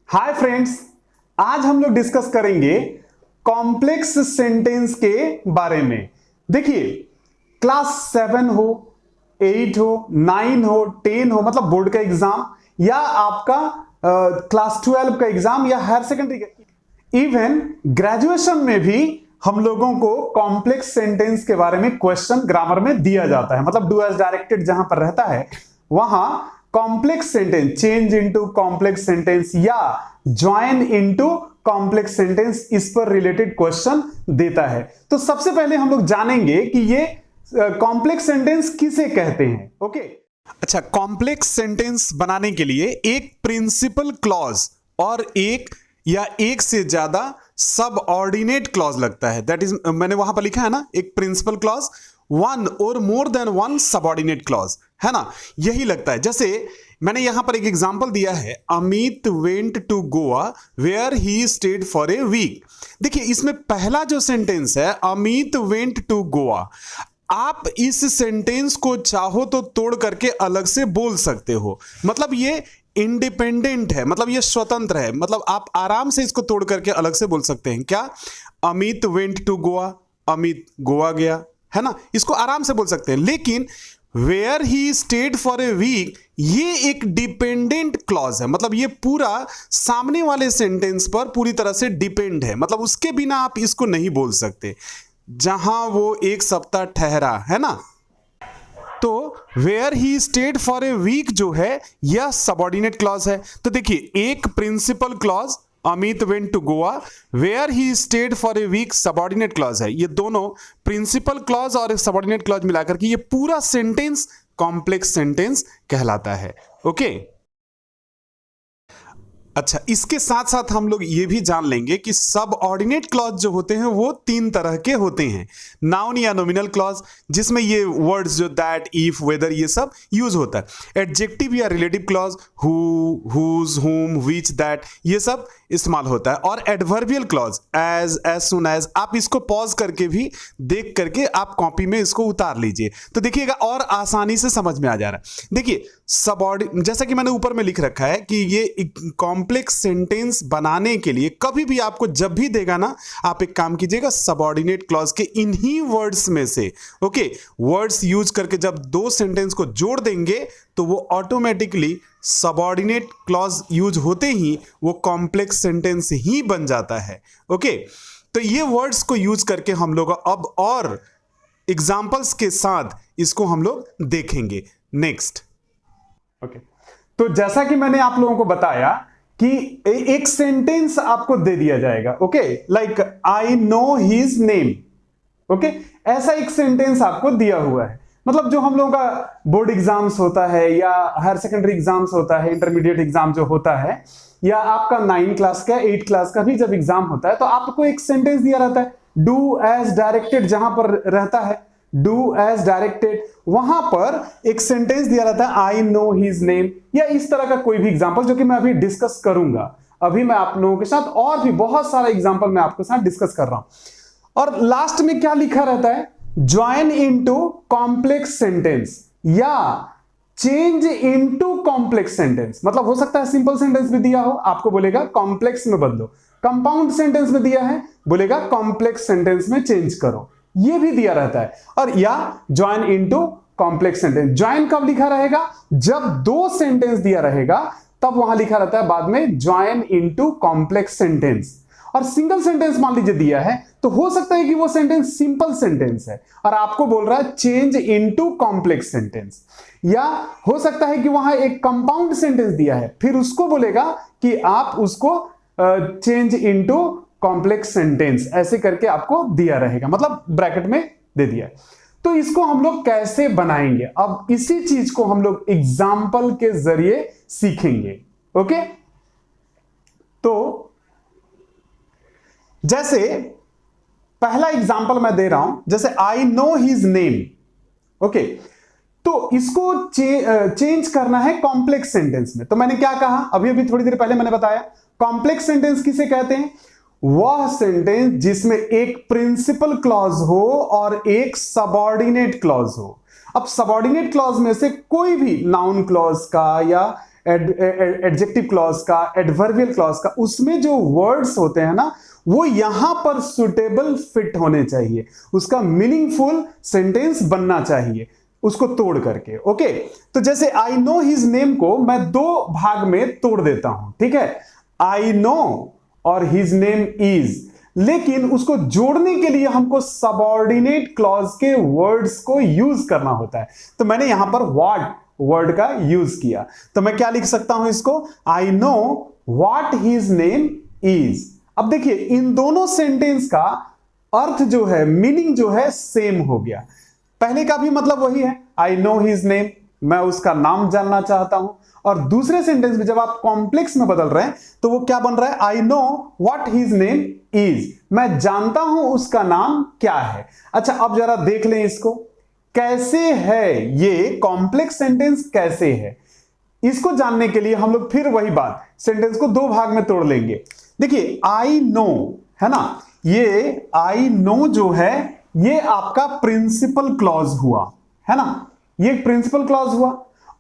Hi friends, आज हम लोग डिस्कस करेंगे कॉम्प्लेक्स सेंटेंस के बारे में। देखिए, क्लास 7 हो, 8 हो, 9 हो, 10 हो, मतलब बोर्ड का एग्जाम या आपका क्लास 12 का एग्जाम या हायर सेकेंडरी का, इवन ग्रेजुएशन में भी हम लोगों को कॉम्प्लेक्स सेंटेंस के बारे में क्वेश्चन ग्रामर में दिया जाता है। मतलब डू एज डायरेक्टेड जहां पर रहता है वहां complex sentence, change into complex sentence या ज्वाइन इनटू कॉम्प्लेक्स सेंटेंस, इस पर रिलेटेड क्वेश्चन देता है। तो सबसे पहले हम लोग जानेंगे कि ये कॉम्प्लेक्स सेंटेंस किसे कहते हैं। ओके, अच्छा, कॉम्प्लेक्स सेंटेंस बनाने के लिए एक प्रिंसिपल क्लॉज और एक या एक से ज्यादा सब ऑर्डिनेट क्लॉज लगता है। दैट इज, मैंने वहां पर लिखा है ना, एक प्रिंसिपल क्लॉज, वन और more than one subordinate clause, है ना, यही लगता है। जैसे मैंने यहां पर एक एग्जांपल दिया है, Amit went to Goa where he stayed for a week. देखिए, इसमें पहला जो सेंटेंस है अमित वेंट टू गोवा, आप इस सेंटेंस को चाहो तो तोड़ करके अलग से बोल सकते हो। मतलब ये इंडिपेंडेंट है, मतलब ये स्वतंत्र है, मतलब आप आराम से इसको तोड़ करके अलग से बोल सकते हैं। क्या? अमित वेंट टू गोवा, अमित गोवा गया, है ना, इसको आराम से बोल सकते हैं। लेकिन where he stayed for a week, ये एक डिपेंडेंट क्लॉज है, मतलब ये पूरा सामने वाले सेंटेंस पर पूरी तरह से डिपेंड है, मतलब उसके बिना आप इसको नहीं बोल सकते। जहां वो एक सप्ताह ठहरा, है ना, तो where he stayed for a week जो है यह सबऑर्डिनेट क्लॉज है। तो देखिए, एक principal clause Amit went to Goa, where he stayed for a week subordinate clause है। ये दोनों प्रिंसिपल क्लॉज और सबऑर्डिनेट क्लॉज मिलाकर के ये पूरा सेंटेंस कॉम्प्लेक्स सेंटेंस कहलाता है। ओके, अच्छा, इसके साथ साथ हम लोग ये भी जान लेंगे कि सब ऑर्डिनेट क्लॉज जो होते हैं वो तीन तरह के होते हैं। नाउन या नॉमिनल क्लॉज, जिसमें ये वर्ड्स जो दैट, इफ, वेदर, ये सब यूज होता है। एडजेक्टिव या रिलेटिव क्लॉज, हु, हुज, हुम, विच, दैट, ये सब इस्तेमाल होता है। और adverbial clause, as soon as, आप इसको पॉज करके भी देख करके आप कॉपी में इसको उतार लीजिए तो देखिएगा और आसानी से समझ में आ जा रहा है। देखिए, जैसा कि मैंने ऊपर में लिख रखा है कि ये कॉम्प्लेक्स सेंटेंस बनाने के लिए कभी भी आपको जब भी देगा ना, आप एक काम कीजिएगा, सबऑर्डिनेट क्लॉज के इन्हीं वर्ड्स में से, ओके, वर्ड्स यूज करके जब दो सेंटेंस को जोड़ देंगे तो वो ऑटोमेटिकली सबऑर्डिनेट क्लॉज यूज होते ही वो कॉम्प्लेक्स सेंटेंस ही बन जाता है। ओके, तो ये वर्ड्स को यूज करके हम लोग अब और एग्जांपल्स के साथ इसको हम लोग देखेंगे। नेक्स्ट, ओके, तो जैसा कि मैंने आप लोगों को बताया कि एक सेंटेंस आपको दे दिया जाएगा, okay, like I know his name, okay, ऐसा एक सेंटेंस आपको दिया हुआ है। मतलब जो हम लोगों का बोर्ड एग्जाम्स होता है या हायर सेकेंडरी एग्जाम्स होता है, इंटरमीडिएट एग्जाम जो होता है, या आपका 9 क्लास का 8 क्लास का भी जब एग्जाम होता है तो आपको एक सेंटेंस दिया रहता है, डू एज डायरेक्टेड, जहां पर रहता है डू एज डायरेक्टेड, वहां पर एक सेंटेंस दिया रहता है आई नो हिज नेम, या इस तरह का कोई भी एग्जांपल जो कि मैं अभी डिस्कस करूंगा। अभी मैं आप लोगों के साथ और भी बहुत सारा एग्जांपल मैं आपके साथ डिस्कस कर रहा हूं। और लास्ट में क्या लिखा रहता है, ज्वाइन इनटू कॉम्प्लेक्स सेंटेंस या चेंज इनटू कॉम्प्लेक्स सेंटेंस। मतलब हो सकता है सिंपल सेंटेंस भी दिया हो, आपको बोलेगा कॉम्प्लेक्स में बदलो, कंपाउंड सेंटेंस में दिया है, बोलेगा कॉम्प्लेक्स सेंटेंस में चेंज करो, ये भी दिया रहता है। और या join into complex sentence, join कब लिखा रहेगा, जब दो सेंटेंस दिया रहेगा तब वहां लिखा रहता है बाद में ज्वाइन इनटू कॉम्प्लेक्स सेंटेंस। और सिंगल सेंटेंस मान लीजिए दिया है तो हो सकता है कि वो सेंटेंस सिंपल सेंटेंस है और आपको बोल रहा है चेंज इनटू कॉम्प्लेक्स सेंटेंस, या हो सकता है कि वहां एक कंपाउंड सेंटेंस दिया है, फिर उसको बोलेगा कि आप उसको चेंज इनटू कॉम्प्लेक्स सेंटेंस, ऐसे करके आपको दिया रहेगा, मतलब ब्रैकेट में दे दिया है। तो इसको हम लोग कैसे बनाएंगे, अब इसी चीज को हम लोग एग्जाम्पल के जरिए सीखेंगे। ओके, तो जैसे पहला एग्जाम्पल मैं दे रहा हूं, जैसे I know his name, okay, तो इसको चेंज करना है कॉम्प्लेक्स सेंटेंस में। तो मैंने क्या कहा, अभी अभी थोड़ी देर पहले मैंने बताया, कॉम्प्लेक्स सेंटेंस किसे कहते हैं, वह सेंटेंस जिसमें एक प्रिंसिपल क्लॉज हो और एक सबऑर्डिनेट क्लॉज हो। अब सबऑर्डिनेट क्लॉज में से कोई भी नाउन क्लॉज का या एडजेक्टिव क्लॉज का, एडवर्बियल क्लॉज का, उसमें जो वर्ड्स होते हैं ना वो यहां पर सुटेबल फिट होने चाहिए, उसका मीनिंगफुल सेंटेंस बनना चाहिए उसको तोड़ करके। ओके, तो जैसे आई नो हिज नेम को मैं दो भाग में तोड़ देता हूं, ठीक है, आई नो और हिज नेम इज, लेकिन उसको जोड़ने के लिए हमको सबऑर्डिनेट क्लॉज के वर्ड्स को यूज करना होता है। तो मैंने यहां पर व्हाट वर्ड का यूज किया, तो मैं क्या लिख सकता हूं इसको, I know what his name is. अब देखिए इन दोनों सेंटेंस का अर्थ जो है, मीनिंग जो है सेम हो गया। पहले का भी मतलब वही है, आई नो हिज नेम, मैं उसका नाम जानना चाहता हूं, और दूसरे सेंटेंस में जब आप कॉम्प्लेक्स में बदल रहे हैं तो वो क्या बन रहा है, I know what his name is, मैं जानता हूं उसका नाम क्या है। अच्छा अब जरा देख लें इसको कैसे है, ये कॉम्प्लेक्स सेंटेंस कैसे है, इसको जानने के लिए हम लोग फिर वही बात, सेंटेंस को दो भाग में तोड़ लेंगे। देखिए आई नो है ना, ये आई नो जो है ये आपका प्रिंसिपल क्लॉज हुआ है ना, ये प्रिंसिपल क्लॉज हुआ,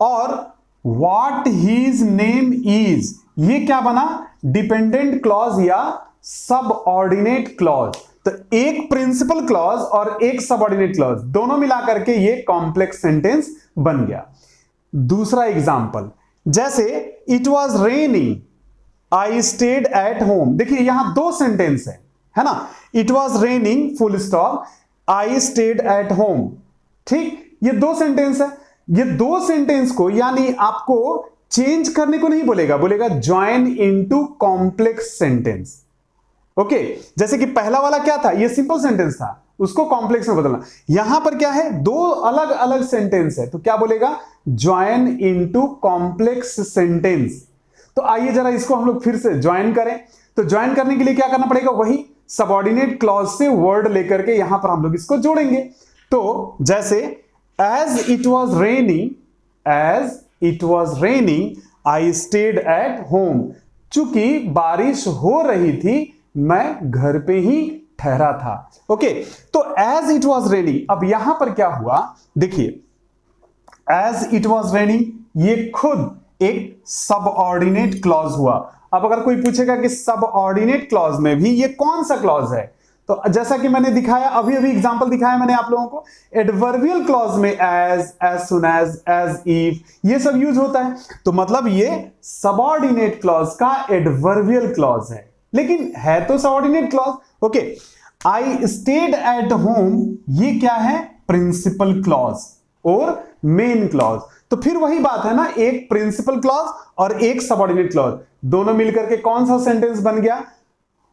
और व्हाट हिज नेम इज ये क्या बना, डिपेंडेंट क्लॉज या सबऑर्डिनेट क्लॉज। तो एक प्रिंसिपल क्लॉज और एक सबऑर्डिनेट क्लॉज दोनों मिलाकर के ये कॉम्प्लेक्स सेंटेंस बन गया। दूसरा एग्जांपल, जैसे it was raining I stayed at home, देखिए यहां दो सेंटेंस है ना, it was raining full stop, I stayed at home, ठीक, ये दो सेंटेंस है। ये दो सेंटेंस को यानी आपको चेंज करने को नहीं बोलेगा, बोलेगा join into complex sentence. Okay, जैसे कि पहला वाला क्या था, ये सिंपल सेंटेंस था, उसको कॉम्प्लेक्स में बदलना। यहां पर क्या है, दो अलग अलग सेंटेंस है, तो क्या बोलेगा, ज्वाइन इनटू कॉम्प्लेक्स सेंटेंस। तो आइए जरा इसको हम लोग फिर से ज्वाइन करें। तो ज्वाइन करने के लिए क्या करना पड़ेगा, वही सबऑर्डिनेट क्लॉज से वर्ड लेकर के यहां पर हम लोग इसको जोड़ेंगे। तो जैसे as it was raining I stayed at home, चूंकि बारिश हो रही थी मैं घर पे ही ठहरा था। ओके, तो एज इट वॉज रेनिंग, अब यहां पर क्या हुआ, देखिए एज इट वॉज रेनिंग ये खुद एक सबऑर्डिनेट क्लॉज हुआ। अब अगर कोई पूछेगा कि सबऑर्डिनेट क्लॉज में भी ये कौन सा क्लॉज है, तो जैसा कि मैंने दिखाया, अभी एग्जांपल दिखाया मैंने आप लोगों को, एडवर्बियल क्लॉज में एज सुन एज इफ, ये सब यूज होता है। तो मतलब ये सबऑर्डिनेट क्लॉज का एडवर्बियल क्लॉज है, लेकिन है तो subordinate clause. Okay, I stayed at home ये क्या है, प्रिंसिपल क्लॉज और मेन क्लॉज। तो फिर वही बात है ना, एक प्रिंसिपल क्लॉज और एक सबऑर्डिनेट क्लॉज, दोनों मिलकर के कौन सा सेंटेंस बन गया,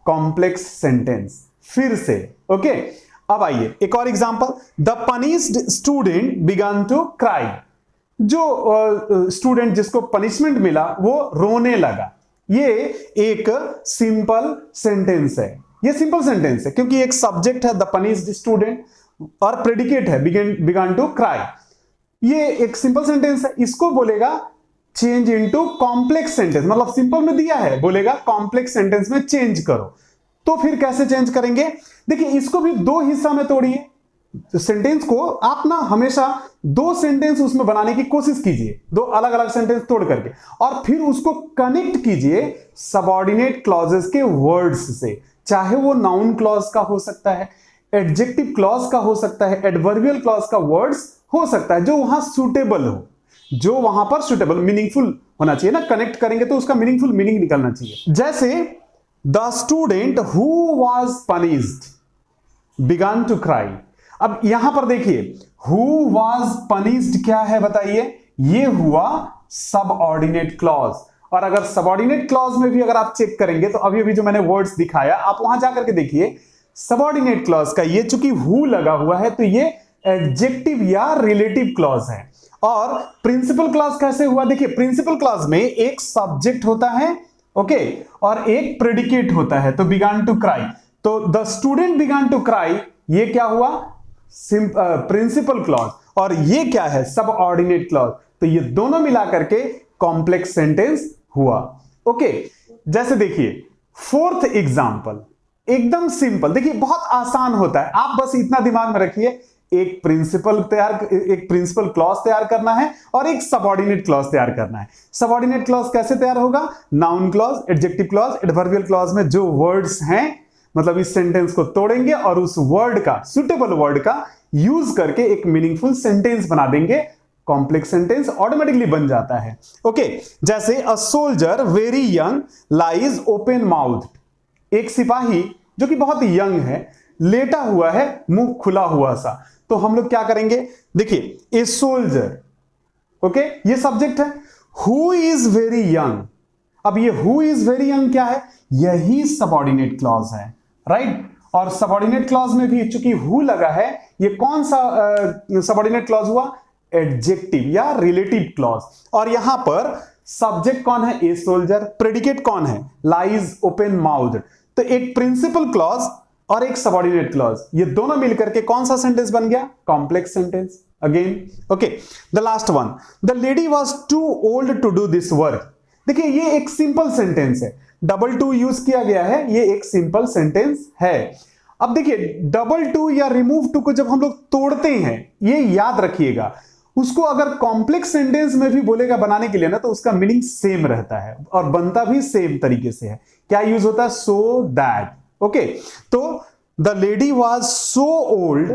कॉम्प्लेक्स सेंटेंस। फिर से ओके, अब आइए एक और example, the punished student began to cry, जो स्टूडेंट जिसको पनिशमेंट मिला वो रोने लगा। ये एक सिंपल सेंटेंस है, ये सिंपल सेंटेंस है क्योंकि एक सब्जेक्ट है द पनिश्ड स्टूडेंट और प्रेडिकेट है बिगन टू क्राई। ये एक सिंपल सेंटेंस है, इसको बोलेगा चेंज इनटू कॉम्प्लेक्स सेंटेंस, मतलब सिंपल में दिया है, बोलेगा कॉम्प्लेक्स सेंटेंस में चेंज करो। तो फिर कैसे चेंज करेंगे, देखिए इसको भी दो हिस्सा में तोड़िए। तो सेंटेंस को आप ना हमेशा दो सेंटेंस उसमें बनाने की कोशिश कीजिए, दो अलग अलग सेंटेंस तोड़ करके, और फिर उसको कनेक्ट कीजिए सबऑर्डिनेट क्लॉजेस के वर्ड्स से, चाहे वो नाउन क्लॉज का हो सकता है, एडजेक्टिव क्लॉज का हो सकता है, एडवर्बियल क्लॉज का वर्ड्स हो सकता है, जो वहां सुटेबल हो, जो वहां पर सुटेबल मीनिंगफुल होना चाहिए ना, कनेक्ट करेंगे तो उसका मीनिंगफुल मीनिंग निकलना चाहिए। जैसे the student who was punished began to cry, अब यहां पर देखिए हु वाज पनिश्ड क्या है बताइए, ये हुआ सबऑर्डिनेट क्लॉज। और अगर सबऑर्डिनेट क्लॉज में भी अगर आप चेक करेंगे तो अभी अभी जो मैंने वर्ड्स दिखाया आप वहां जाकर के देखिए, सबऑर्डिनेट क्लॉज का ये चूंकि हु लगा हुआ है तो ये एडजेक्टिव या रिलेटिव क्लॉज है। और प्रिंसिपल क्लॉज कैसे हुआ, देखिए प्रिंसिपल क्लॉज में एक सब्जेक्ट होता है, ओके, और एक प्रेडिकेट होता है, तो बिगन टू क्राई, तो the student began to cry ये क्या हुआ, प्रिंसिपल क्लॉज, और ये क्या है, सबऑर्डिनेट क्लॉज। तो ये दोनों मिलाकर के कॉम्प्लेक्स सेंटेंस हुआ। ओके, जैसे देखिए फोर्थ एग्जांपल एकदम सिंपल, देखिए बहुत आसान होता है, आप बस इतना दिमाग में रखिए, एक प्रिंसिपल क्लॉज तैयार करना है और एक सबऑर्डिनेट क्लॉज तैयार करना है। सबऑर्डिनेट क्लॉज कैसे तैयार होगा? Noun clause, adjective clause, adverbial clause में जो वर्ड्स हैं, मतलब इस सेंटेंस को तोड़ेंगे और उस वर्ड का, सुटेबल वर्ड का यूज करके एक मीनिंगफुल सेंटेंस बना देंगे। कॉम्प्लेक्स सेंटेंस ऑटोमेटिकली बन जाता है। ओके, जैसे a soldier very young lies open mouth. एक सिपाही जो कि बहुत यंग है, लेटा हुआ है, मुंह खुला हुआ सा। तो हम लोग क्या करेंगे? देखिए, ए सोल्जर, ओके, ये सब्जेक्ट है। हु इज वेरी यंग, अब ये हु इज वेरी यंग क्या है? यही सबऑर्डिनेट क्लॉज है, राइट। और सबऑर्डिनेट क्लॉज में भी चूंकि हु लगा है, ये कौन सा सबऑर्डिनेट क्लॉज हुआ? एडजेक्टिव या रिलेटिव क्लॉज। और यहां पर सब्जेक्ट कौन है? A soldier. प्रेडिकेट कौन है? Lies open mouth. तो एक प्रिंसिपल क्लॉज और एक सबऑर्डिनेट क्लॉज, ये दोनों मिलकर के कौन सा सेंटेंस बन गया? Complex sentence. Again, okay, the last one, the lady was too old to do this work. देखिए, ये एक सिंपल सेंटेंस है, डबल टू यूज किया गया है, ये एक सिंपल सेंटेंस है। अब देखिए, डबल टू या रिमूव टू को जब हम लोग तोड़ते हैं, ये याद रखिएगा, उसको अगर कॉम्प्लेक्स सेंटेंस में भी बोलेगा बनाने के लिए ना, तो उसका मीनिंग सेम रहता है और बनता भी सेम तरीके से है। क्या यूज होता है? So that. ओके, तो the lady was so old,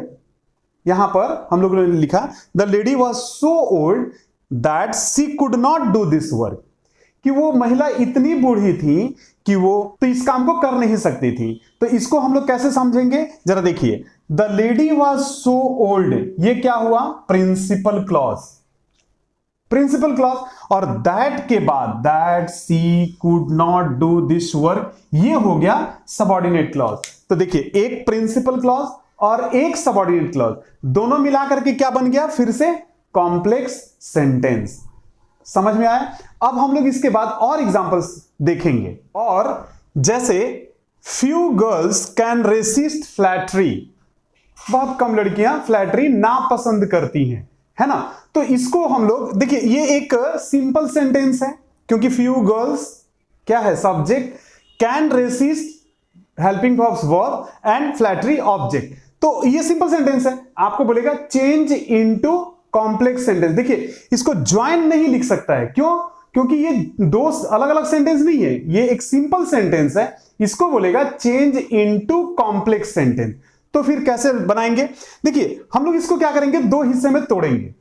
यहां पर हम लोगों ने लिखा the lady was so old that she could not do this work, कि वो महिला इतनी बूढ़ी थी कि वो तो इस काम को कर नहीं सकती थी। तो इसको हम लोग कैसे समझेंगे? जरा देखिए, the lady was so old, ये क्या हुआ? Principal clause, principal clause. और दैट के बाद that she could not do this work, ये हो गया सबऑर्डिनेट क्लॉज। तो देखिए, एक प्रिंसिपल क्लॉज और एक सबऑर्डिनेट क्लॉज, दोनों मिलाकर के क्या बन गया? फिर से कॉम्प्लेक्स सेंटेंस। समझ में आया? अब हम लोग इसके बाद और एग्जांपल्स देखेंगे। और जैसे few girls can resist flattery, बहुत कम लड़कियां फ्लैटरी नापसंद करती हैं, है ना। तो इसको हम लोग देखिए, ये एक सिंपल सेंटेंस है, क्योंकि फ्यू गर्ल्स क्या है? Subject, can resist helping verb and flattery object. तो ये सिंपल सेंटेंस है। आपको बोलेगा चेंज इनटू कॉम्प्लेक्स सेंटेंस। देखिए, इसको ज्वाइन नहीं लिख सकता है, क्यों? क्योंकि ये दो अलग अलग सेंटेंस नहीं है, ये एक सिंपल सेंटेंस है। इसको बोलेगा चेंज इनटू कॉम्प्लेक्स सेंटेंस। तो फिर कैसे बनाएंगे? देखिए, हम लोग इसको क्या करेंगे? दो हिस्से में तोड़ेंगे।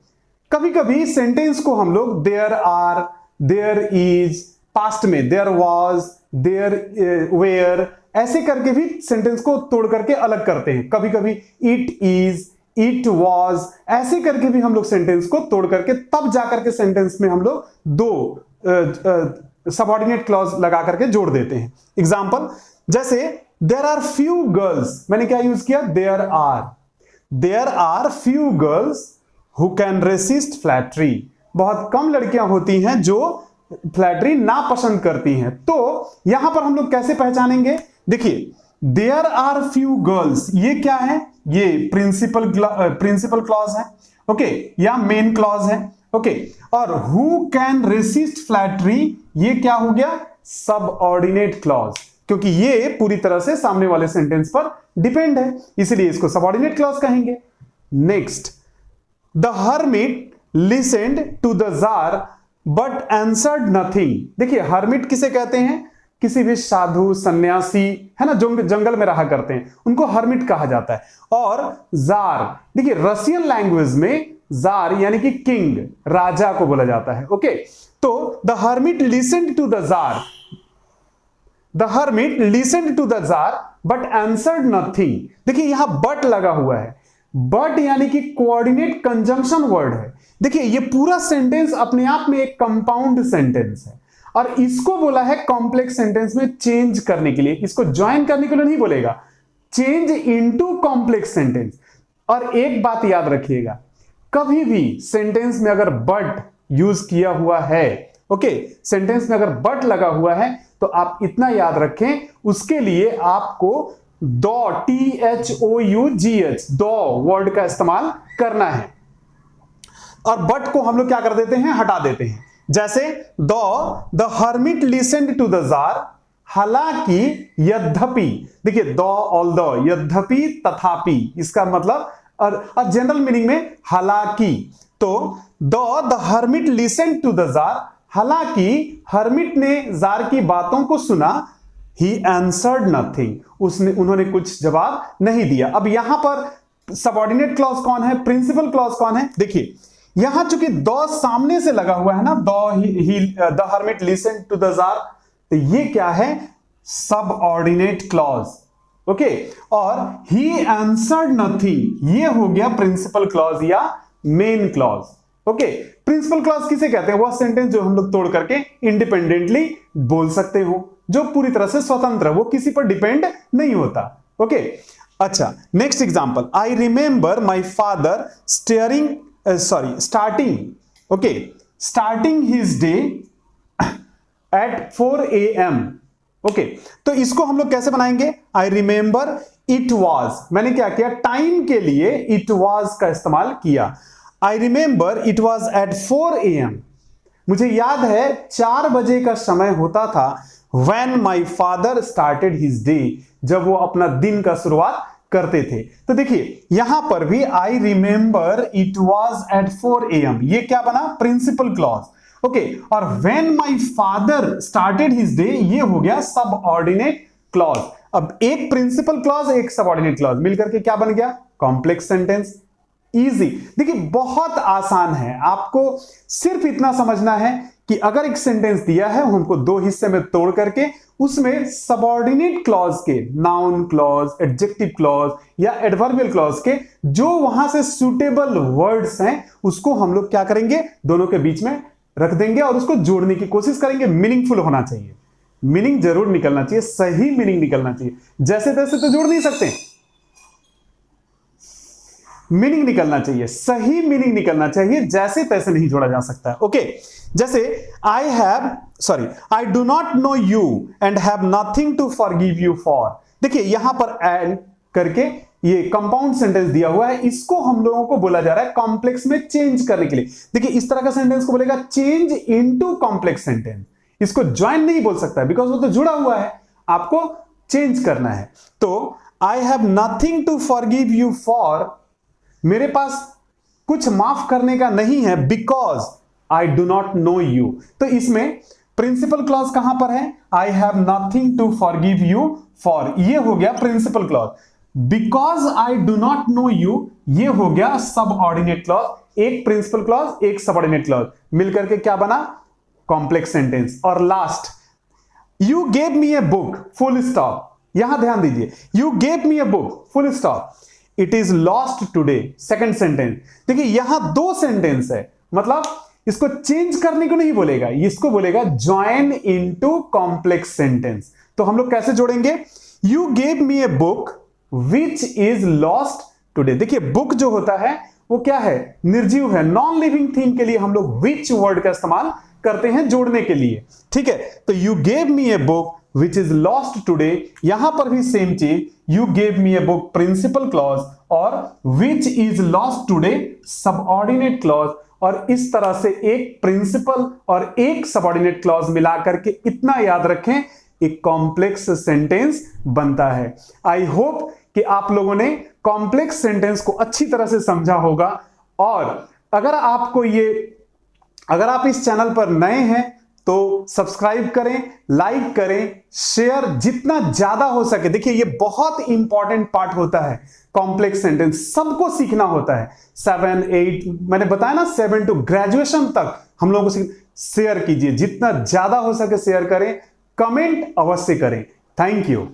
कभी कभी सेंटेंस को हम लोग there are, there is, past में देयर वाज, देयर वेयर, ऐसे करके भी सेंटेंस को तोड़ करके अलग करते हैं। कभी कभी इट इज, इट वाज, ऐसे करके भी हम लोग सेंटेंस को तोड़ करके तब जाकर के सेंटेंस में हम लोग दो सबऑर्डिनेट क्लॉज लगा करके जोड़ देते हैं। एग्जांपल, जैसे देयर आर फ्यू गर्ल्स, मैंने क्या यूज किया? There are few girls who can resist flattery. बहुत कम लड़कियां होती हैं जो फ्लैटरी नापसंद करती हैं। तो यहां पर हम लोग कैसे पहचानेंगे? देखिए, देयर आर फ्यू गर्ल्स, ये क्या है? ये प्रिंसिपल क्लॉज है, ओके, या मेन क्लॉज है, ओके। और हु कैन रेसिस्ट फ्लैटरी, ये क्या हो गया? सबऑर्डिनेट क्लॉज, क्योंकि ये पूरी तरह से सामने वाले सेंटेंस पर डिपेंड है, इसलिए इसको सबऑर्डिनेट क्लॉज कहेंगे। Next, the hermit listened to the tsar but answered nothing. देखिए, हर्मिट किसे कहते हैं? किसी भी साधु, सन्यासी, है ना, जो जंगल में रहा करते हैं, उनको हर्मिट कहा जाता है। और जार, देखिए रशियन लैंग्वेज में जार यानी कि किंग, राजा को बोला जाता है, ओके। तो the hermit listened to the tsar, the hermit listened to the tsar but answered nothing. देखिए, यहां बट लगा हुआ है, बट यानी कि कोऑर्डिनेट कंजंक्शन वर्ड है। देखिए, ये पूरा सेंटेंस अपने आप में एक कंपाउंड सेंटेंस है और इसको बोला है कॉम्प्लेक्स सेंटेंस में चेंज करने के लिए। इसको ज्वाइन करने के लिए नहीं बोलेगा, चेंज इनटू कॉम्प्लेक्स सेंटेंस। और एक बात याद रखिएगा, कभी भी सेंटेंस में अगर बट यूज किया हुआ है, ओके, सेंटेंस में अगर बट लगा हुआ है, तो आप इतना याद रखें, उसके लिए आपको दो, THOUGH, दो वर्ड का इस्तेमाल करना है। और बट को हम लोग क्या कर देते हैं? हटा देते हैं। जैसे the hermit listened to the tsar, हालांकि, यद्यपि। देखिए, दो, ऑल्दो, यद्यपि, तथापि, इसका मतलब और जनरल मीनिंग में हालांकि। तो the hermit listen to the tsar, हालांकि हर्मिट ने जार की बातों को सुना। ही आंसर्ड नथिंग, उन्होंने कुछ जवाब नहीं दिया। अब यहां पर सबऑर्डिनेट क्लॉज कौन है, प्रिंसिपल क्लॉज कौन है? देखिए यहां चूंकि द सामने से लगा हुआ है ना, the hermit listen to the tsar, तो ये क्या है, सबऑर्डिनेट क्लॉज। ओके, और ही आंसर्ड नथिंग, ये हो गया प्रिंसिपल क्लॉज या main clause. Okay, principal clause किसे कहते हैं? वह सेंटेंस जो हम लोग तोड़ करके इंडिपेंडेंटली बोल सकते हो, जो पूरी तरह से स्वतंत्र है, वो किसी पर डिपेंड नहीं होता। ओके, अच्छा next example, I remember my father starting his day at 4 AM। Okay, तो इसको हम लोग कैसे बनाएंगे? आई रिमेंबर इट वॉज, मैंने क्या किया, टाइम के लिए इट वॉज का इस्तेमाल किया। I remember it was at 4 AM, मुझे याद है 4 बजे का समय होता था। When my father started his day, जब वो अपना दिन का शुरुआत करते थे। तो देखिए यहां पर भी I remember it was at 4 AM, ये क्या बना, प्रिंसिपल क्लॉज। ओके, और when my father started his day, ये हो गया सबऑर्डिनेट क्लॉज। अब एक प्रिंसिपल क्लॉज एक सबऑर्डिनेट क्लॉज मिलकर के क्या बन गया, कॉम्प्लेक्स सेंटेंस। इजी, देखिए बहुत आसान है, आपको सिर्फ इतना समझना है कि अगर एक सेंटेंस दिया है हमको 2 हिस्से में तोड़ करके उसमें सबऑर्डिनेट क्लॉज के, नाउन क्लॉज, एडजेक्टिव क्लॉज या एडवर्बियल क्लॉज के जो वहां से सुटेबल वर्ड्स हैं उसको हम लोग क्या करेंगे, दोनों के बीच में रख देंगे और उसको जोड़ने की कोशिश करेंगे। मीनिंगफुल होना चाहिए, मीनिंग जरूर निकलना चाहिए, सही मीनिंग निकलना चाहिए, जैसे तैसे तो जोड़ नहीं सकते, मीनिंग निकलना चाहिए, सही मीनिंग निकलना चाहिए, जैसे तैसे नहीं जोड़ा जा सकता है। ओके, जैसे I do not know you and have nothing to forgive you for. देखिए यहां पर एंड करके ये कंपाउंड सेंटेंस दिया हुआ है, इसको हम लोगों को बोला जा रहा है कॉम्प्लेक्स में चेंज करने के लिए। देखिए इस तरह का सेंटेंस को बोलेगा चेंज इनटू कॉम्प्लेक्स सेंटेंस। इसको ज्वाइन नहीं बोल सकता बिकॉज वो तो जुड़ा हुआ है, आपको चेंज करना है। तो I have nothing to forgive you for, मेरे पास कुछ माफ करने का नहीं है, because I do not know you. तो इसमें प्रिंसिपल क्लॉज कहां पर है, I have nothing to forgive you for, ये हो गया principal clause. Because I do not know you, ये हो गया सबऑर्डिनेट क्लॉज। एक प्रिंसिपल क्लॉज एक सबऑर्डिनेट क्लॉज मिलकर के क्या बना, कॉम्प्लेक्स सेंटेंस। और last, you gave me a book full stop, यहां ध्यान दीजिए, you gave me a book full stop, it is lost today, second sentence. देखिए यहां 2 सेंटेंस है, मतलब इसको चेंज करने को नहीं बोलेगा, इसको बोलेगा ज्वाइन इनटू कॉम्प्लेक्स सेंटेंस। तो हम लोग कैसे जोड़ेंगे, you gave me a book which is lost today. देखिए बुक जो होता है वो क्या है, निर्जीव है, नॉन लिविंग थिंग के लिए हम लोग विच वर्ड का इस्तेमाल करते हैं जोड़ने के लिए। ठीक है, तो you gave me a book which is lost today, यहां पर भी सेम चीज, you gave me a book principal clause और which is lost today subordinate clause. और इस तरह से एक प्रिंसिपल और एक सबऑर्डिनेट क्लॉज मिलाकर के इतना याद रखें, एक कॉम्प्लेक्स सेंटेंस बनता है। आई होप कि आप लोगों ने कॉम्प्लेक्स सेंटेंस को अच्छी तरह से समझा होगा। और अगर आप इस चैनल पर नए हैं तो सब्सक्राइब करें, लाइक करें, शेयर जितना ज्यादा हो सके। देखिए ये बहुत इंपॉर्टेंट पार्ट होता है, कॉम्प्लेक्स सेंटेंस सबको सीखना होता है। 7, 8 मैंने बताया ना, 7 to ग्रेजुएशन तक हम लोगों को शेयर कीजिए, जितना ज्यादा हो सके शेयर करें, कमेंट अवश्य करें। Thank you.